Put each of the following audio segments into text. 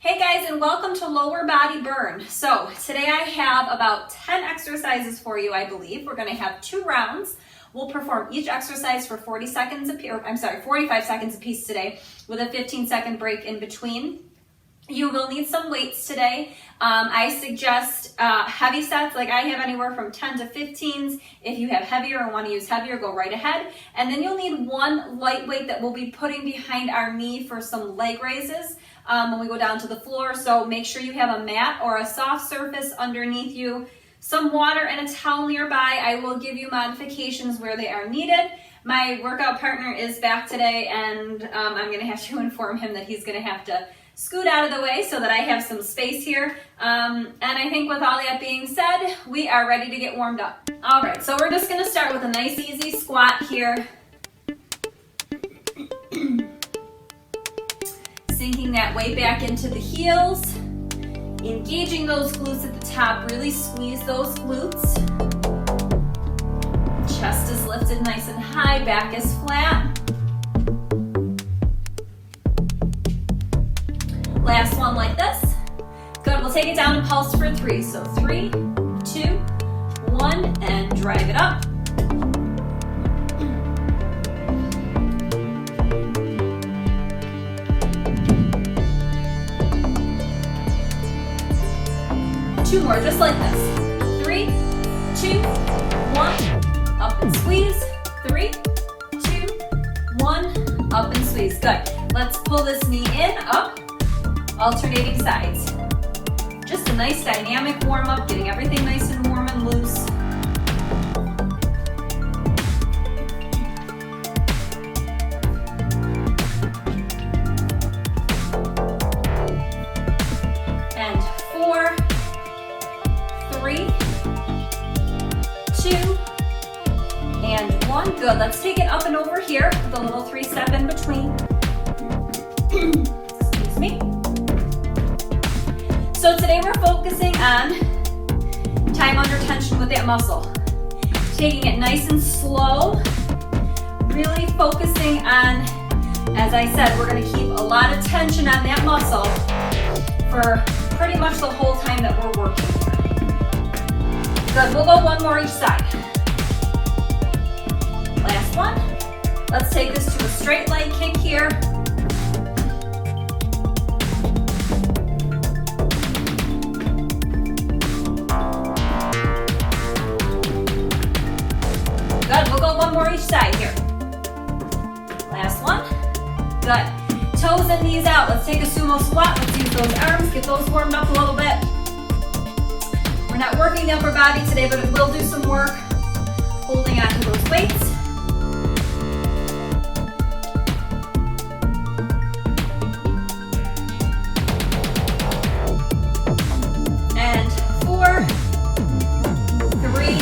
Hey guys, and welcome to Lower Body Burn. So today I have about 10 exercises for you, I believe. We're going to have 2 rounds. We'll perform each exercise for 45 seconds apiece today with a 15-second break in between. You will need some weights today. I suggest heavy sets, like I have anywhere from 10 to 15s. If you have heavier and want to use heavier, go right ahead. And then you'll need one lightweight that we'll be putting behind our knee for some leg raises when we go down to the floor. So make sure you have a mat or a soft surface underneath you, some water and a towel nearby. I will give you modifications where they are needed. My workout partner is back today, and I'm going to have to inform him that he's going to have to scoot out of the way so that I have some space here. And I think with all that being said, we are ready to get warmed up. All right, so we're just going to start with a nice easy squat here. Sinking that weight back into the heels. Engaging those glutes at the top. Really squeeze those glutes. Chest is lifted nice and high. Back is flat. Last one like this. Good, we'll take it down and pulse for 3. So 3, 2, 1, and drive it up. Two more, just like this. 3, 2, 1, up and squeeze. 3, 2, 1, up and squeeze. Good. Let's pull this knee in, up. Alternating sides. Just a nice dynamic warm up, getting everything nice and warm and loose. And 4, 3, 2, and 1. Good. Let's take it up and over here with a little 3-step in between. Excuse me. So today we're focusing on time under tension with that muscle. Taking it nice and slow, really focusing on, as I said, we're going to keep a lot of tension on that muscle for pretty much the whole time that we're working. Good, we'll go one more each side. Last one. Let's take this to a straight leg kick here. Good, we'll go one more each side here. Last one. Good. Toes and knees out. Let's take a sumo squat. Let's use those arms, get those warmed up a little bit. We're not working the upper body today, but it will do some work holding on to those weights. And 4, 3,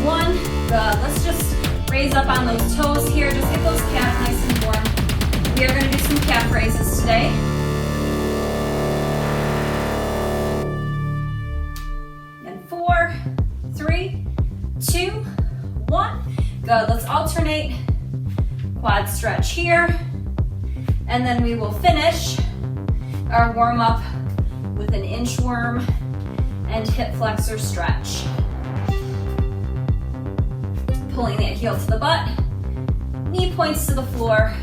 1. Good. Let's just raise up on those toes here. Just get those calves nice and warm. We are going to do some calf raises today. And 4, 3, 2, 1. Good. Let's alternate quad stretch here. And then we will finish our warm up with an inchworm and hip flexor stretch. Pulling that heel to the butt, knee points to the floor.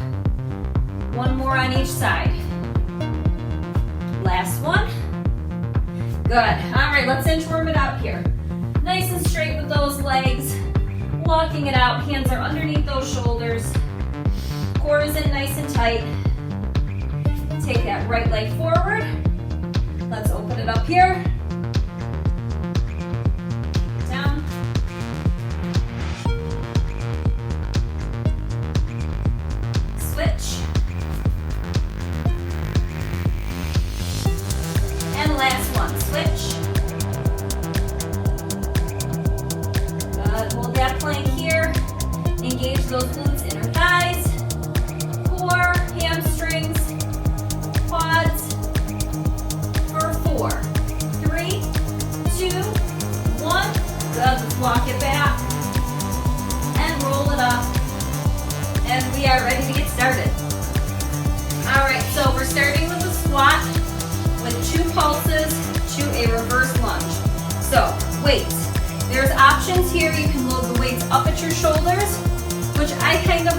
One more on each side. Last one. Good. All right, let's inchworm it out here. Nice and straight with those legs. Walking it out, hands are underneath those shoulders. Core is in nice and tight. Take that right leg forward. Let's open it up here. Switch. And last one, switch. Good, hold that plank here. Engage those glutes, inner thighs, core, hamstrings, quads. For 4, 3, 2, 1. Good, let's walk it back. And roll it up. And we are ready to get started. pulses to a reverse lunge. So, weights. There's options here. You can load the weights up at your shoulders, which I kind of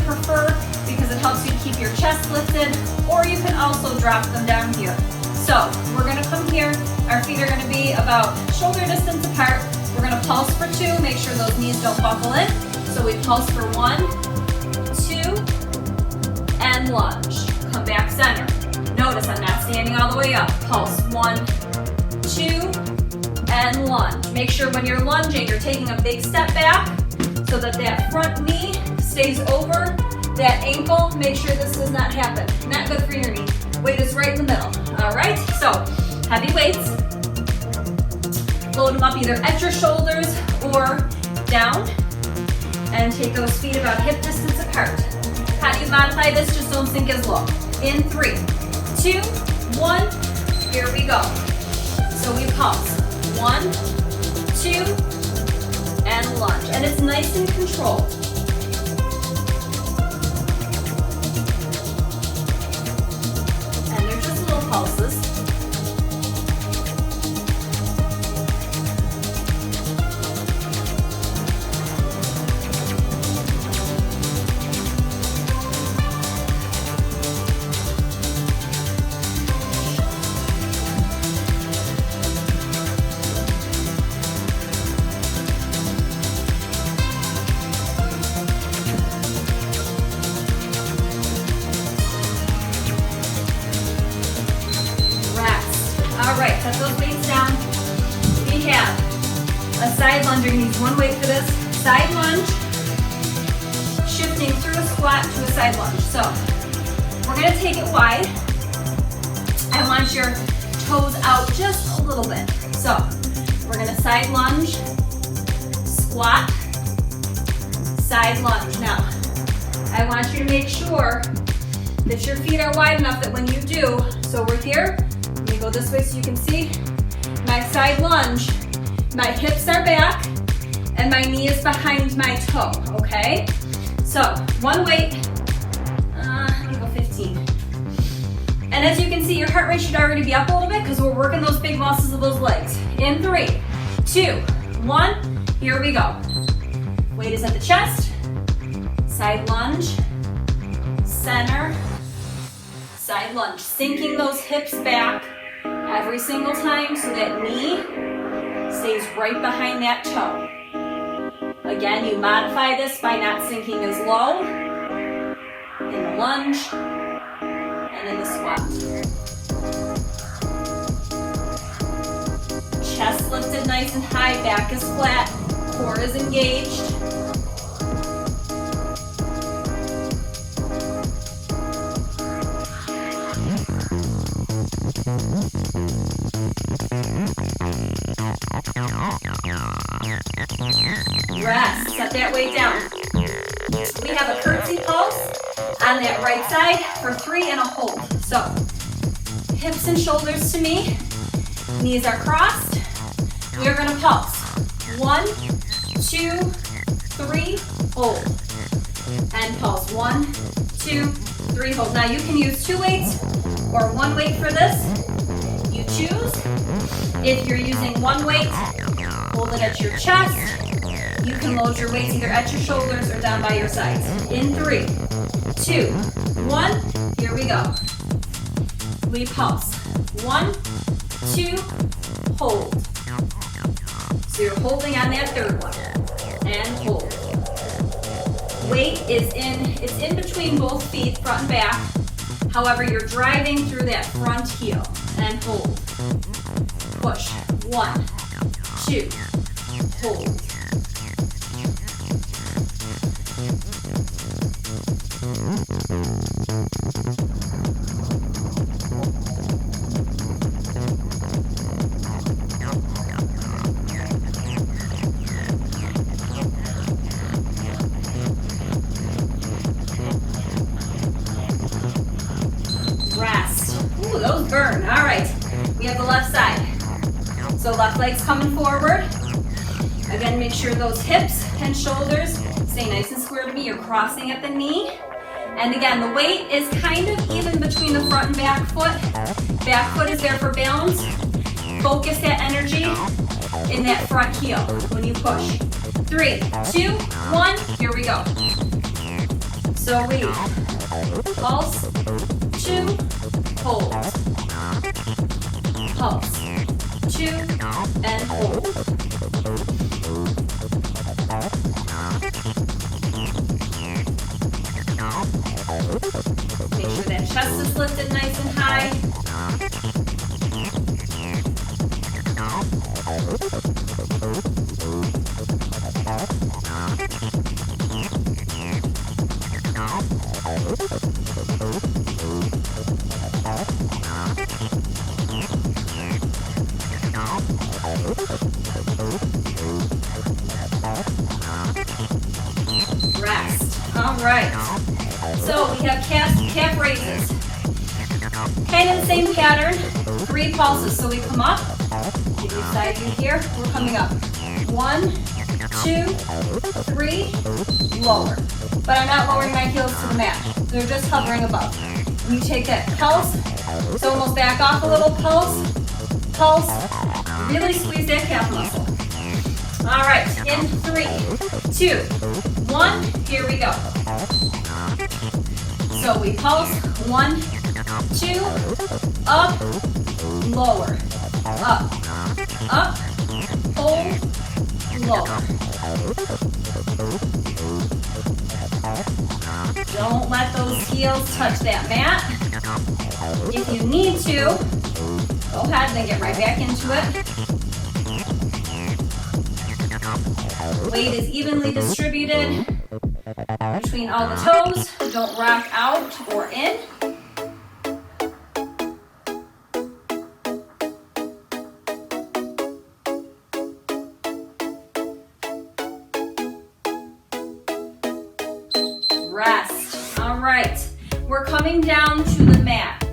prefer because it helps you keep your chest lifted, or you can also drop them down here. So, we're gonna come here. Our feet are gonna be about shoulder distance apart. We're gonna pulse for 2, make sure those knees don't buckle in. So we pulse for 1, 2, and lunge. Come back center. Notice I'm not standing all the way up. Pulse 1, 2, and lunge. Make sure when you're lunging, you're taking a big step back so that that front knee stays over that ankle. Make sure this does not happen. Not good for your knee. Weight is right in the middle. All right, so heavy weights. Load them up either at your shoulders or down. And take those feet about hip distance apart. How do you modify this? Just don't sink as low. In 3, 2, 1, here we go. So we pulse. 1, 2, and lunge. And it's nice and controlled. And they're just little pulses. Set those weights down. We have a side lunge. You're going to use one weight for this. Side lunge, shifting through a squat to a side lunge. So we're going to take it wide. I want your toes out just a little bit. So we're going to side lunge, squat, side lunge. Now, I want you to make sure that your feet are wide enough that when you do, so we're here, let me go this way so you can see. My side lunge, my hips are back, and my knee is behind my toe, okay? So, one weight, let me go 15. And as you can see, your heart rate should already be up a little bit because we're working those big muscles of those legs. In 3, 2, 1, here we go. Weight is at the chest, side lunge, center, side lunge. Sinking those hips back every single time so that knee stays right behind that toe. Again, you modify this by not sinking as low in the lunge and in the squat. Chest lifted nice and high, back is flat, core is engaged. Rest, set that weight down. We have a curtsy pulse on that right side for 3 and a hold. So, hips and shoulders to me, knees are crossed. We are gonna pulse. 1, 2, 3, hold. And pulse. 1, 2, 3, hold. Now you can use 2 weights or 1 weight for this. You choose. If you're using 1 weight, hold it at your chest. You can load your weights either at your shoulders or down by your sides. In 3, 2, 1, here we go. We pulse. 1, 2, hold. So you're holding on that third one. And hold. Weight is it's in between both feet, front and back. However, you're driving through that front heel. And hold. Push. 1, 2, hold. Rest. Ooh, those burn. All right. We have the left side. So left leg's coming forward. Again, make sure those hips and shoulders stay nice and square to me. You're crossing at the knee. And again, the weight is kind of even between the front and back foot. Back foot is there for balance. Focus that energy in that front heel when you push. 3, 2, 1, here we go. So we pulse, 2, hold. Pulse, 2, and hold. Make sure that chest is lifted nice and high. Rest. All right. So we have calf raises. Kind of the same pattern. 3 pulses. So we come up. Give you side view here. We're coming up. 1, 2, 3. Lower. But I'm not lowering my heels to the mat. They're just hovering above. When you take that pulse, so almost back off a little, pulse, pulse. Really squeeze that calf muscle. All right, in 3, 2, 1, here we go. So we pulse, 1, 2, up, lower, up, up, hold, lower. Don't let those heels touch that mat. If you need to, go ahead and then get right back into it. Weight is evenly distributed between all the toes. Don't rock out or in. Rest. All right. We're coming down to the mat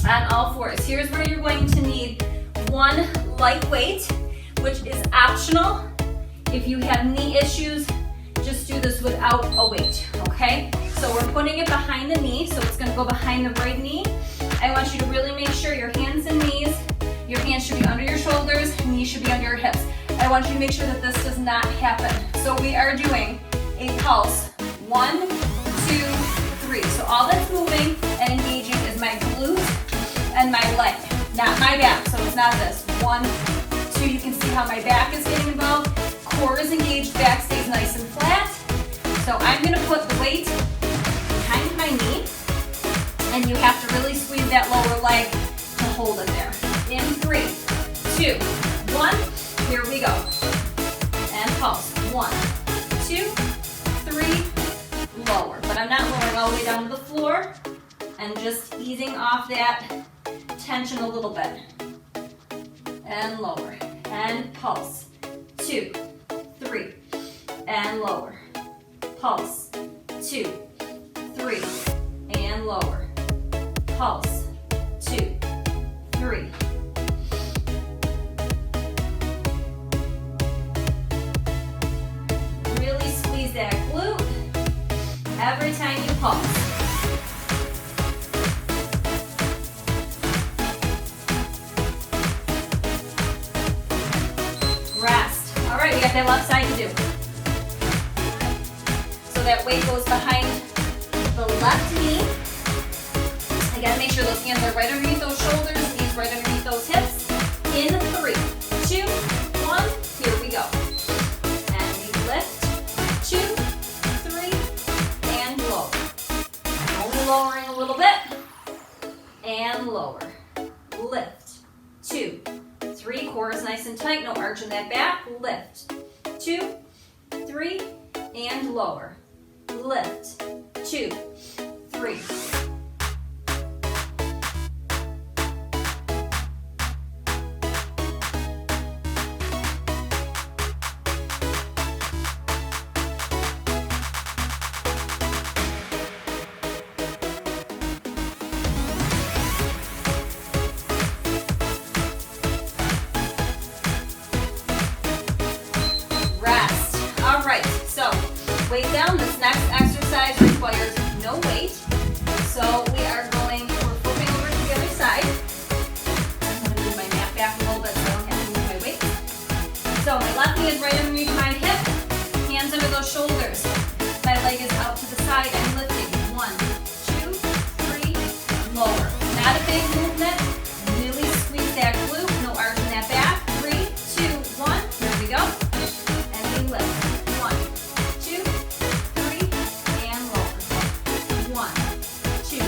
on all fours. Here's where you're going to need one light weight, which is optional. If you have knee issues, just do this without a weight, okay? So we're putting it behind the knee, so it's gonna go behind the right knee. I want you to really make sure your hands and knees, your hands should be under your shoulders, knees should be under your hips. I want you to make sure that this does not happen. So we are doing a pulse, 1, 2, 3. So all that's moving and engaging is my glute and my leg, not my back. So it's not this, 1, 2, you can see how my back is getting involved. Core is engaged, back stays nice and flat. So I'm gonna put the weight behind my knee, and you have to really squeeze that lower leg to hold it there. In 3, 2, 1, here we go. And pulse, 1, 2, 3, lower. But I'm not lowering all the way down to the floor, and just easing off that tension a little bit. And lower, and pulse, 2, 3, and lower. Pulse, 2, 3, and lower. Pulse, 2, 3. Really squeeze that glute every time you pulse. Rest. All right, we got that left side to do. So that weight goes behind the left knee. Again, make sure those hands are right underneath those shoulders, knees right underneath those hips. In 3, 2, 1, here we go. And we lift, 2, 3, and lower. Only lowering a little bit, and lower. Lift, 2, 3, core is nice and tight, no arch in that back. Lift, 2, 3, and lower. Lift, 2, 3. Rest. All right, so weight down. This next exercise requires no So we're flipping over to the other side. I'm gonna move my mat back a little bit so I don't have to move my weight. So my left knee is right underneath my hip, hands under those shoulders. My leg is out to the side, I'm lifting. 1, 2, 3, lower. Not a big movement, really squeeze that glute, no arch in that back. 3, 2, 1, here we go. And we lift. 1, 2, 3, and lower. 1, 2,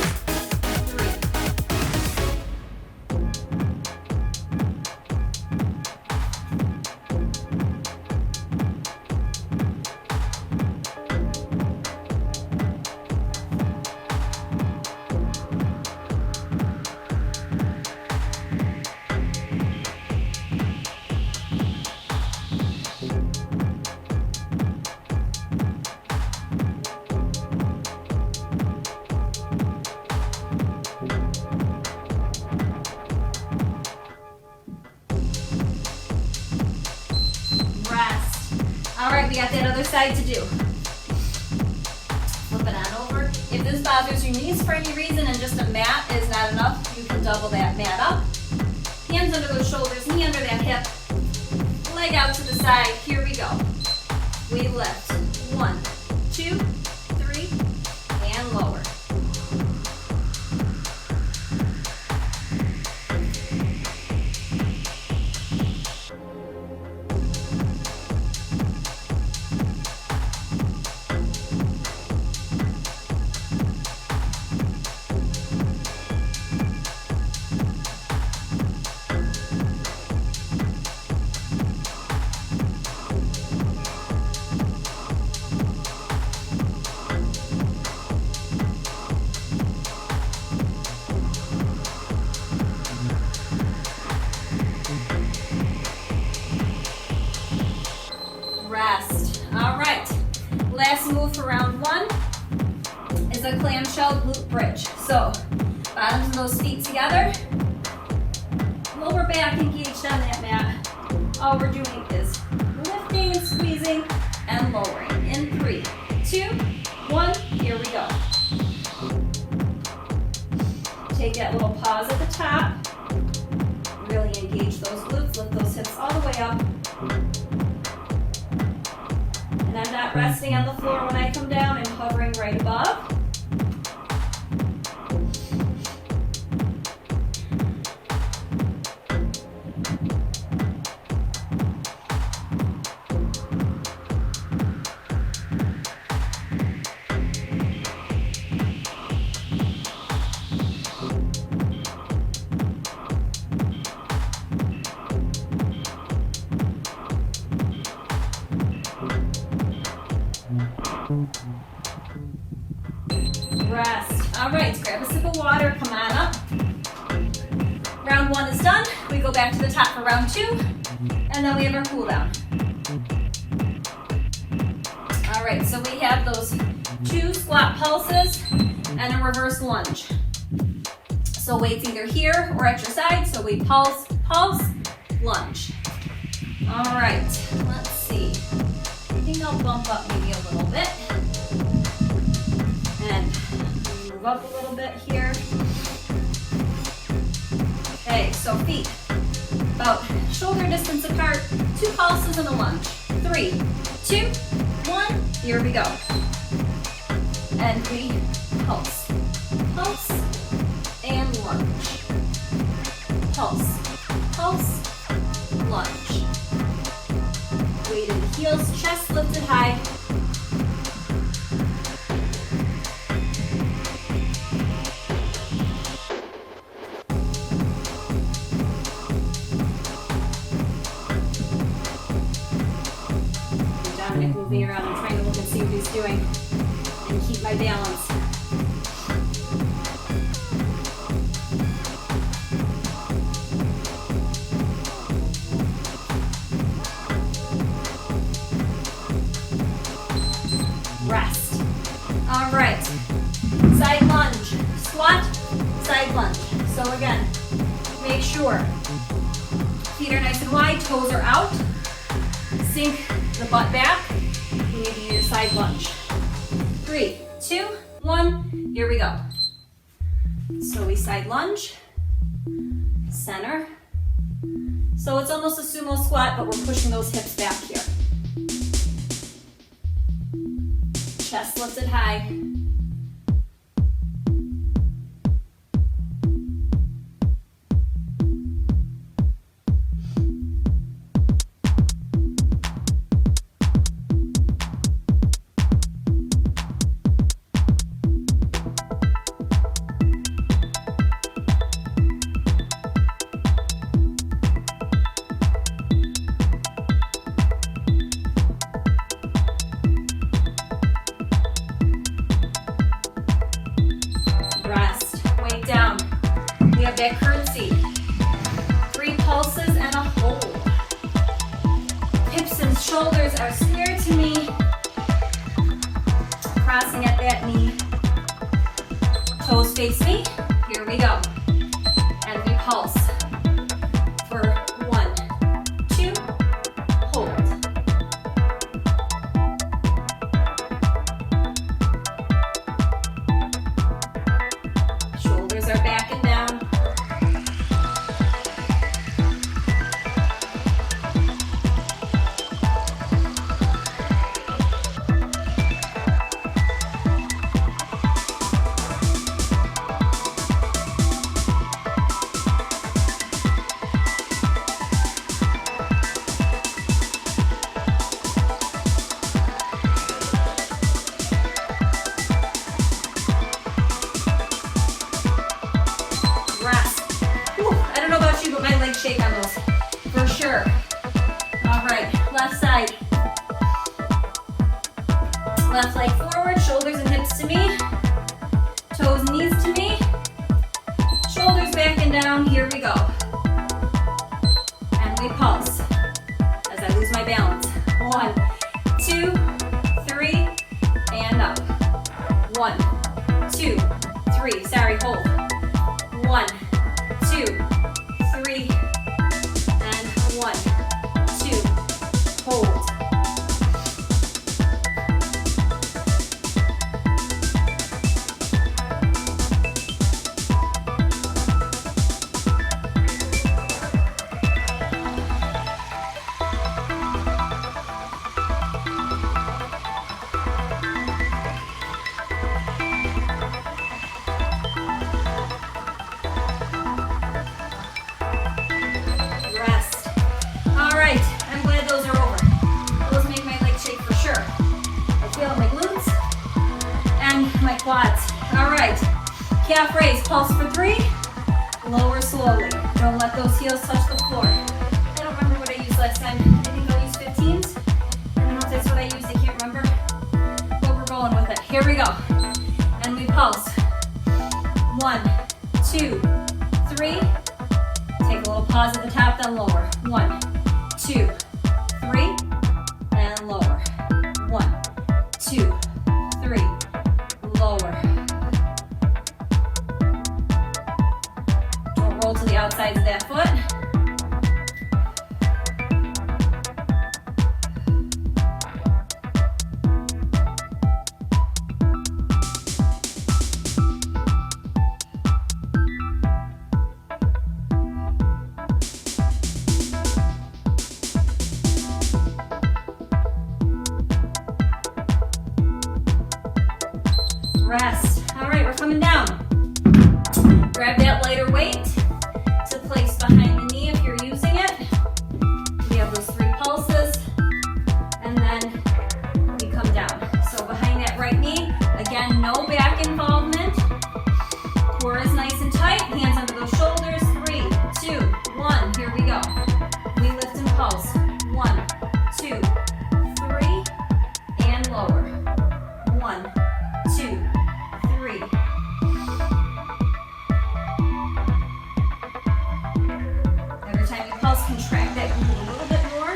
rest. All right, we got that other side to do. Flip it on over. If this bothers your knees for any reason and just a mat is not enough, you can double that mat up. Hands under those shoulders, knee under that hip, leg out to the side. Here we go. We lift. 1, 2, 3, and lower. Rest. All right. Last move for round 1 is a clamshell glute bridge. So bottoms of those feet together, lower back engaged on that mat. All we're doing is lifting and squeezing and lowering. In 3, 2, 1, here we go. Take that little pause at the top. Really engage those glutes, lift those hips all the way up. And I'm not resting on the floor when I come down, I'm hovering right above. Rest. All right, grab a sip of water, come on up. Round 1 is done. We go back to the top for round 2, and then we have our cool down. All right, so we have those 2 squat pulses and a reverse lunge. So weight's either here or at your side, so we pulse, pulse, lunge. All right, let's see. I think I'll bump up maybe a little bit. And move up a little bit here. Okay, so feet about shoulder distance apart, 2 pulses and a lunge. 3, 2, 1, here we go. And we pulse, pulse, and lunge. Pulse, pulse, lunge. Weight in the heels, chest lifted high. Dominic moving around and trying to look and see what he's doing and keep my balance. Rest. All right. Side lunge. Squat, side lunge. So again, make sure feet are nice and wide, toes are out. Sink the butt back. You need to use side lunge. 3, 2, 1, here we go. So we side lunge, center. So it's almost a sumo squat, but we're pushing those hips back here. Chest lifted high. Back curtsy. 3 pulses and a hold. Hips and shoulders are square to me. Crossing at that knee. Toes face me. Here we go. And we pulse for 1, 2, hold. Shoulders are back and down. Shake on those, for sure. All right, left side. Left leg forward, shoulders and hips to me. Toes, knees to me. Shoulders back and down, here we go. And we pulse as I lose my balance. 1, 2, 3, and up. 1, 2, 3, sorry, hold. 1, 2, 3, 1, 2, hold. Quads. All right, calf raise, pulse for 3, lower slowly. Don't let those heels touch the floor. I don't remember what I used last time. I think I'll use 15s. I don't know if that's what I used, I can't remember. But we're going with it. Here we go. And we pulse. 1, 2, 3. Take a little pause at the top, then lower. 1, 2, 3, and lower. 1, 2, 3. Lower. Don't roll to the outsides of that foot. Rest. All right, we're coming down. Grab that lighter weight to place behind the knee if you're using it. We have those 3 pulses, and then we come down. So behind that right knee, again, no back involvement. Core is nice and tight. Hands under those shoulders. 3, 2, 1. Here we go. We lift and pulse. 1, 2, 3, and lower. 1, 2, 3. Every time you pulse, contract that glute a little bit more.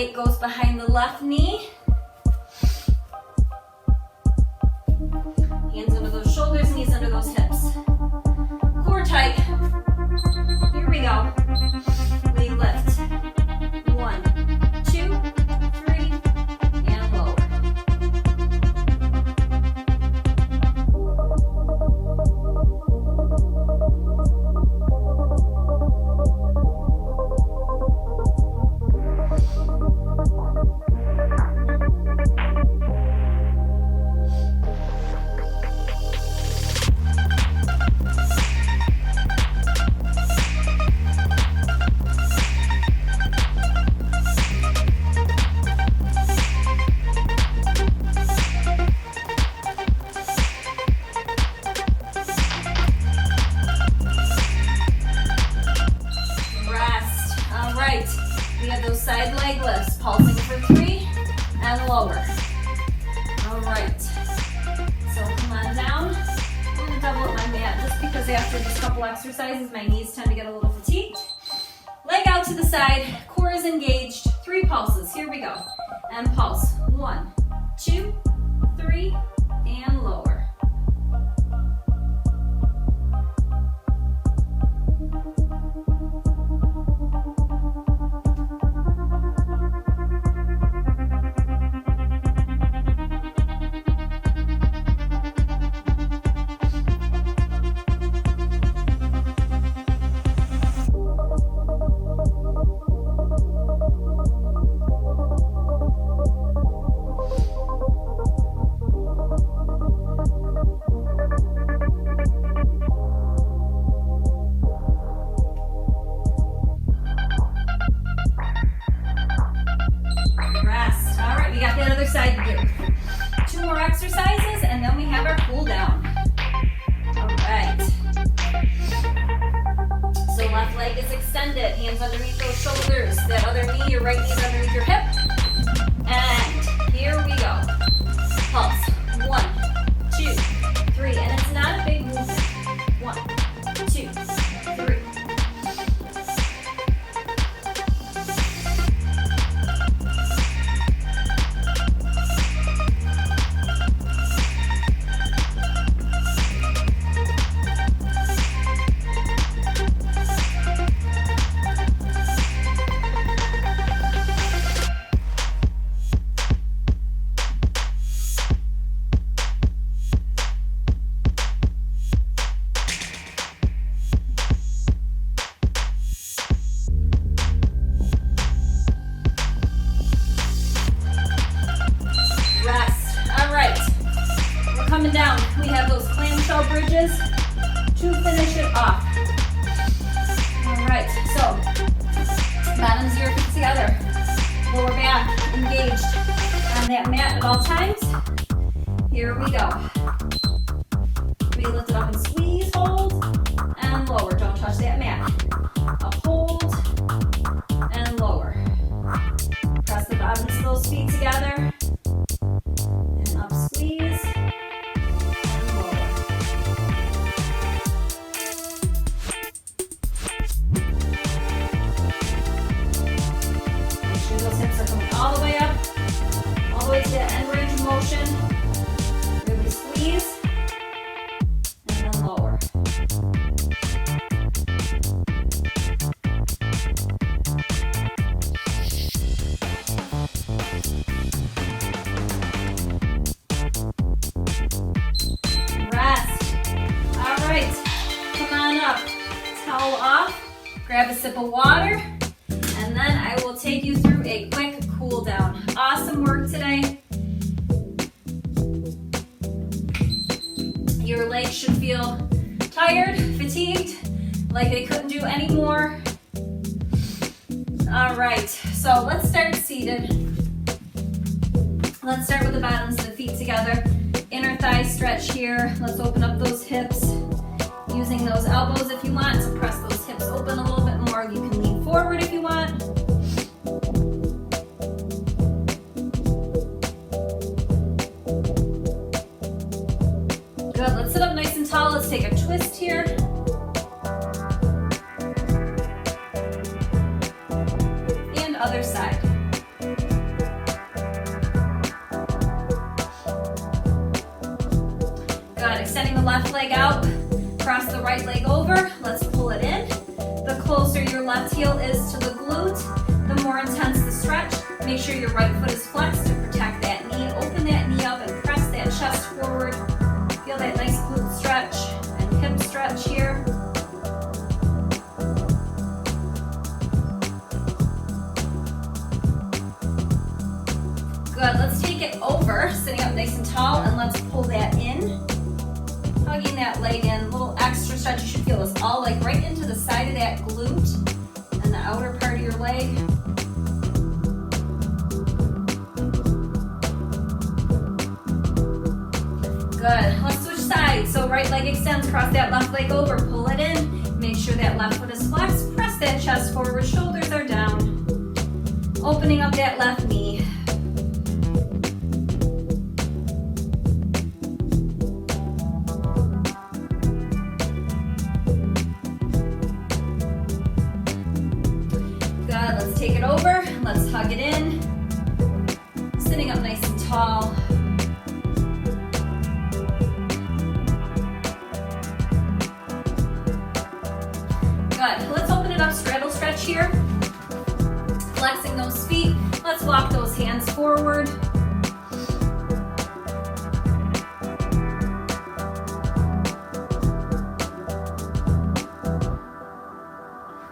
weight goes behind the left knee. Hands under those shoulders, knees under those hips. Core tight. Here we go. We lift. 1, 2, 3, and lower. We have those side leg lifts, pulsing for 3 and lower. All right, so come on down. I'm gonna double up my mat just because after these couple exercises, my knees tend to get a little fatigued. Leg out to the side, core is engaged. 3 pulses, here we go. And pulse, 1, 2, 3, and lower. Side to do. 2 more exercises and then we have our cool down. All right. So left leg is extended, hands underneath those shoulders. That other knee, your right knee is underneath your hip. And here we go. Pulse. 1, 2, 3. And it's not a big movement. 1, 2, 3. Coming down, we have those clamshell bridges to finish it off. All right, so bottoms of your feet together, lower back engaged on that mat at all times. Here we go. We lift it up and squeeze, hold, and lower. Don't touch that mat. A hold and lower. Press the bottoms of those feet together and up squeeze. All the way up, all the way to the end range of motion. Really squeeze, and then lower. Rest. All right, come on up. Towel off, grab a sip of water, and then I will take you through a quick cool down. Awesome work today. Your legs should feel tired, fatigued, like they couldn't do any more. All right, so let's start seated. Let's start with the bottoms of the feet together. Inner thigh stretch here. Let's open up those hips. Using those elbows if you want to press those hips open a little bit more. You can lean forward if you want. Good, let's sit up nice and tall. Let's take a twist here. And other side. Good, extending the left leg out, cross the right leg over, let's pull it in. The closer your left heel is to the glute, the more intense the stretch. Make sure your right foot is flexed to protect that knee. Open that knee up and press that chest forward. Feel that nice glute stretch and hip stretch here. Good, let's take it over, sitting up nice and tall, and let's pull that in. Hugging that leg in, a little extra stretch. You should feel this all like right into the side of that glute and the outer part of your leg. Good, let's switch sides. So right leg extends, cross that left leg over, pull it in. Make sure that left foot is flexed, press that chest forward, shoulders are down. Opening up that left knee. Let's take it over, let's hug it in, sitting up nice and tall. Good, let's open it up, straddle stretch here, flexing those feet, let's walk those hands forward.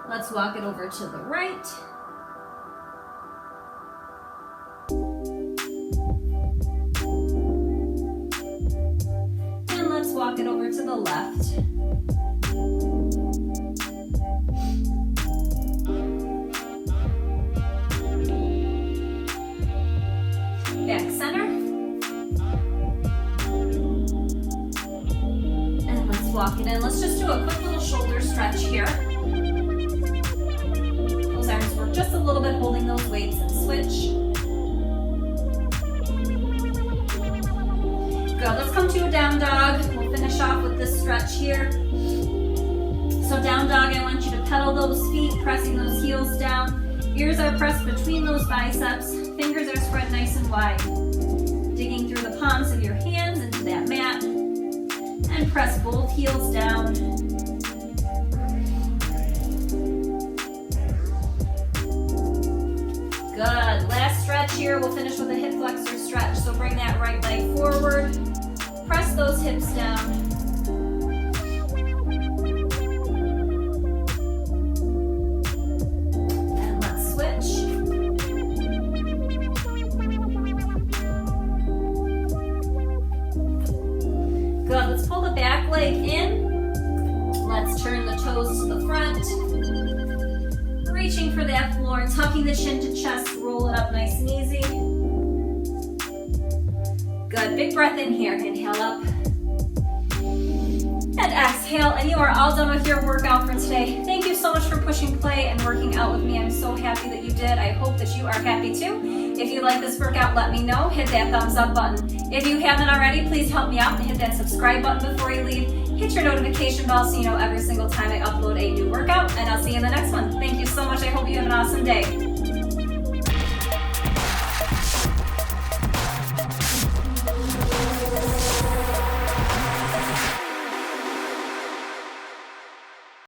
Let's walk it over to the right. And let's walk it over to the left. Back center. And let's walk it in. Let's just do a quick little shoulder stretch here. Arms work just a little bit, holding those weights, and switch. Good, let's come to a down dog. We'll finish off with this stretch here. So down dog, I want you to pedal those feet, pressing those heels down. Ears are pressed between those biceps. Fingers are spread nice and wide. Digging through the palms of your hands into that mat. And press both heels down. Good, last stretch here, we'll finish with a hip flexor stretch. So bring that right leg forward, press those hips down. And let's switch. Good, let's pull the back leg in. Let's turn the toes to the front. Reaching for that floor, tucking the chin to chest, roll it up nice and easy. Good, big breath in here, inhale up. And exhale, and you are all done with your workout for today. Thank you so much for pushing play and working out with me. I'm so happy that you did. I hope that you are happy too. If you like this workout, let me know. Hit that thumbs up button. If you haven't already, please help me out and hit that subscribe button before you leave. Hit your notification bell so you know every single time I upload a new workout, and I'll see you in the next one. Thank you so much. I hope you have an awesome day.